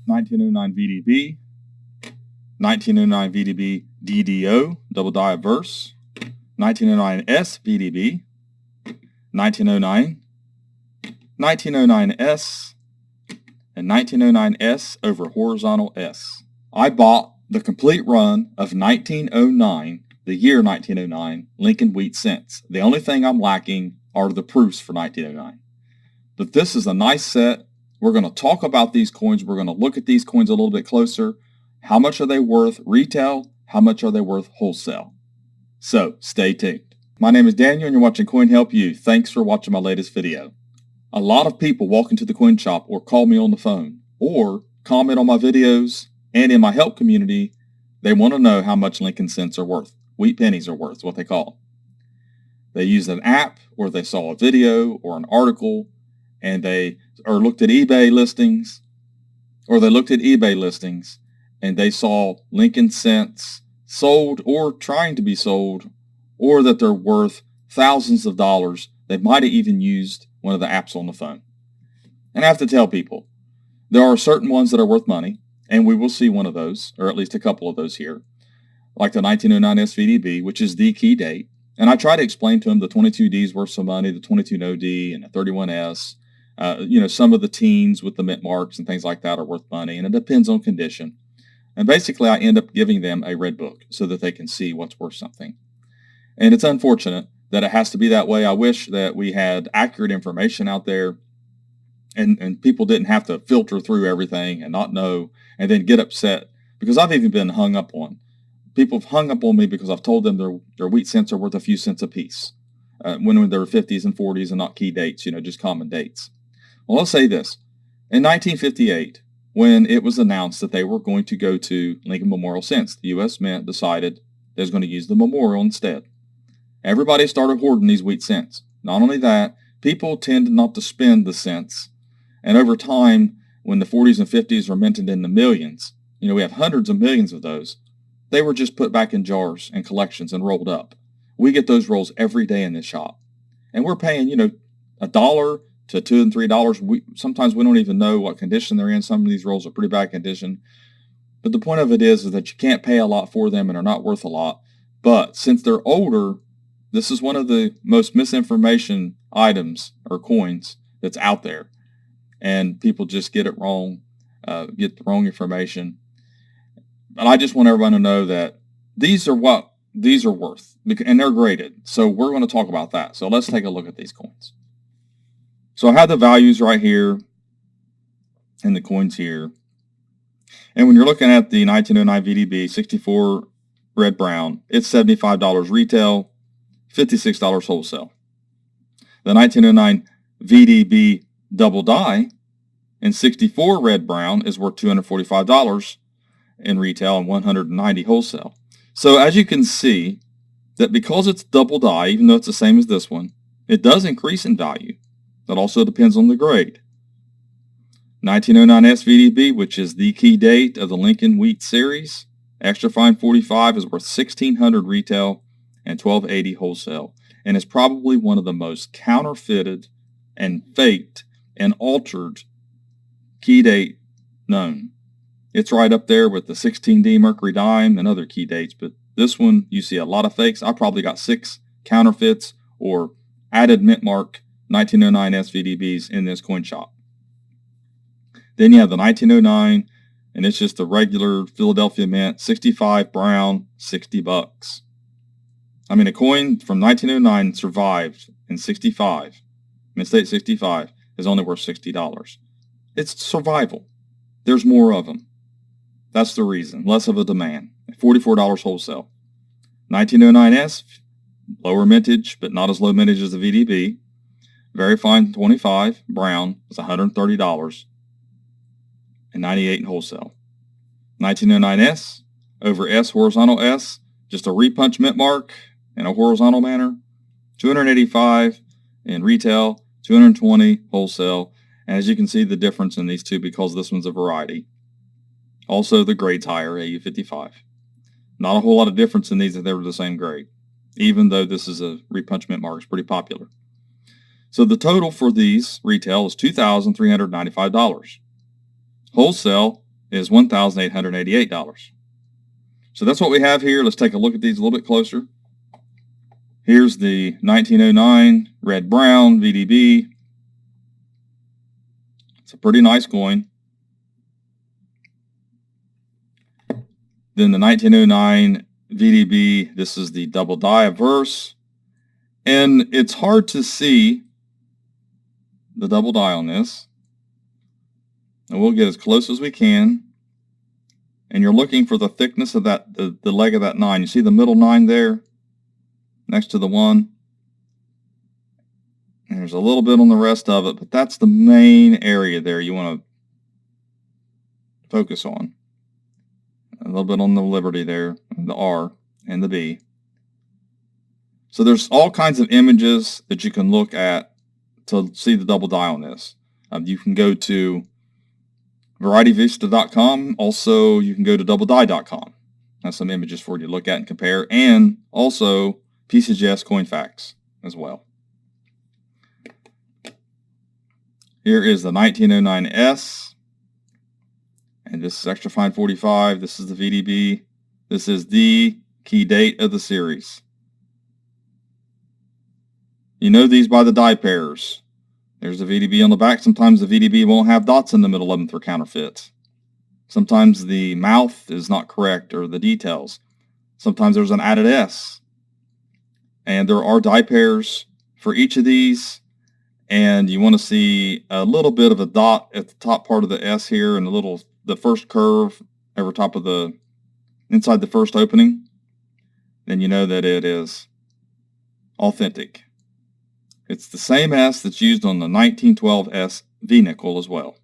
1909 VDB, 1909 VDB DDO, double die obverse, 1909S VDB, 1909, 1909S, and 1909S over horizontal S. I bought the complete run of 1909, the year 1909, Lincoln wheat cents. The only thing I'm lacking are the proofs for 1909. But this is a nice set. We're going to talk about these coins. We're going to look at these coins a little bit closer. How much are they worth retail? How much are they worth wholesale? So stay tuned. My name is Daniel and you're watching Coin Help You. Thanks for watching my latest video. A lot of people walk into the coin shop or call me on the phone or comment on my videos, and in my help community, they want to know how much Lincoln cents are worth. Wheat pennies are worth, what they call. They use an app or they saw a video or an article and they looked at eBay listings, and they saw Lincoln cents sold or trying to be sold, or that they're worth thousands of dollars. They might have even used one of the apps on the phone. And I have to tell people, there are certain ones that are worth money, and we will see one of those, or at least a couple of those here, like the 1909 SVDB, which is the key date. And I try to explain to them the 22D is worth some money, the 22 no D, and the 31S. Some of the teens with the mint marks and things like that are worth money, and it depends on condition. And basically, I end up giving them a red book so that they can see what's worth something. And it's unfortunate that it has to be that way. I wish that we had accurate information out there and people didn't have to filter through everything and not know and then get upset, because I've even been hung up on. People have hung up on me because I've told them their wheat cents are worth a few cents a piece when they're 50s and 40s and not key dates, just common dates. Well, let's say this. In 1958, when it was announced that they were going to go to Lincoln Memorial Cents, the U.S. Mint decided they was going to use the Memorial instead. Everybody started hoarding these wheat cents. Not only that, people tend not to spend the cents. And over time, when the 40s and 50s were minted in the millions, we have hundreds of millions of those, they were just put back in jars and collections and rolled up. We get those rolls every day in this shop. And we're paying, $1 to $2 and $3. Sometimes we don't even know what condition they're in. Some of these rolls are pretty bad condition. But the point of it is that you can't pay a lot for them and are not worth a lot. But since they're older, this is one of the most misinformation items or coins that's out there. And people just get it wrong, get the wrong information. But I just want everyone to know that these are what these are worth, and they're graded. So we're going to talk about that. So let's take a look at these coins. So I have the values right here and the coins here. And when you're looking at the 1909 VDB 64 red brown, it's $75 retail, $56 wholesale. The 1909 VDB double die in 64 red brown is worth $245 in retail and $190 wholesale. So as you can see, that because it's double die, even though it's the same as this one, it does increase in value. That also depends on the grade. 1909 SVDB, which is the key date of the Lincoln Wheat Series, extra fine 45 is worth $1,600 retail and $1,280 wholesale, and is probably one of the most counterfeited and faked and altered key date known. It's right up there with the 16D Mercury Dime and other key dates, but this one, you see a lot of fakes. I probably got 6 counterfeits or added mint mark 1909 SVDBs in this coin shop. Then you have the 1909, and it's just the regular Philadelphia Mint, 65 brown, $60. I mean, a coin from 1909 survived in 65, Mint State 65, is only worth $60. It's survival. There's more of them. That's the reason. Less of a demand. $44 wholesale. 1909S, lower mintage, but not as low mintage as the VDB. Very fine 25, brown, is $130 and $98 in wholesale. 1909S, over S, horizontal S, just a repunch mint mark in a horizontal manner, $285 in retail, $220 wholesale. And as you can see the difference in these two because this one's a variety. Also the grade's higher, AU55. Not a whole lot of difference in these if they were the same grade, even though this is a repunch mint mark, it's pretty popular. So the total for these retail is $2,395. Wholesale is $1,888. So that's what we have here. Let's take a look at these a little bit closer. Here's the 1909 red brown VDB. It's a pretty nice coin. Then the 1909 VDB, this is the double die verse. And it's hard to see the double die on this. And we'll get as close as we can. And you're looking for the thickness of that, the leg of that 9. You see the middle 9 there next to the 1. And there's a little bit on the rest of it, but that's the main area there you want to focus on. A little bit on the Liberty there, the R and the B. So there's all kinds of images that you can look at to see the double die on this. You can go to varietyvista.com. Also, you can go to doubledie.com. That's some images for you to look at and compare. And also PCGS Coin Facts as well. Here is the 1909S. And this is extra fine 45. This is the VDB. This is the key date of the series. You know these by the die pairs. There's the VDB on the back. Sometimes the VDB won't have dots in the middle of them for counterfeits. Sometimes the mouth is not correct or the details. Sometimes there's an added S. And there are die pairs for each of these. And you want to see a little bit of a dot at the top part of the S here and the first curve over top of inside the first opening. Then you know that it is authentic. It's the same S that's used on the 1912 S V nickel as well.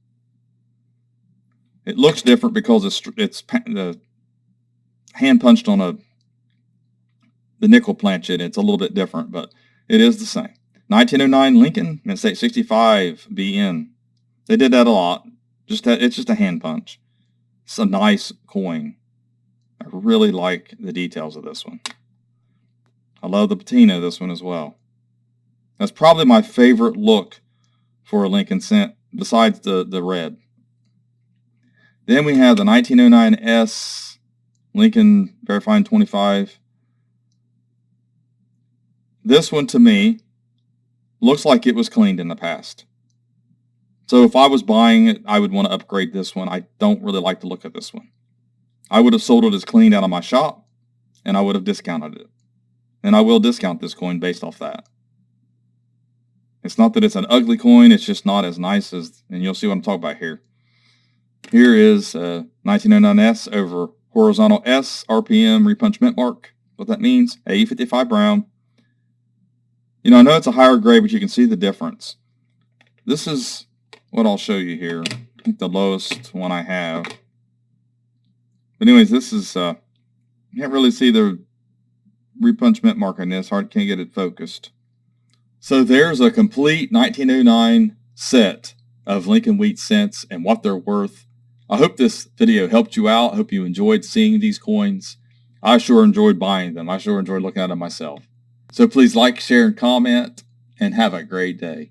It looks different because it's hand punched on the nickel planchet. It's a little bit different, but it is the same. 1909 Lincoln, Mint State 65 BN. They did that a lot. It's just a hand punch. It's a nice coin. I really like the details of this one. I love the patina of this one as well. That's probably my favorite look for a Lincoln cent, besides the red. Then we have the 1909S Lincoln Very Fine 25. This one, to me, looks like it was cleaned in the past. So if I was buying it, I would want to upgrade this one. I don't really like the look of this one. I would have sold it as cleaned out of my shop, and I would have discounted it. And I will discount this coin based off that. It's not that it's an ugly coin, it's just not as nice as, and you'll see what I'm talking about here. Here is 1909S over horizontal S, RPM, repunch mint mark. What that means, AE55 brown. You know, I know it's a higher grade, but you can see the difference. This is what I'll show you here. I think the lowest one I have. But anyways, this is, you can't really see the repunch mint mark on this. Can't get it focused. So there's a complete 1909 set of Lincoln Wheat cents and what they're worth. I hope this video helped you out. I hope you enjoyed seeing these coins. I sure enjoyed buying them. I sure enjoyed looking at them myself. So please like, share, and comment, and have a great day.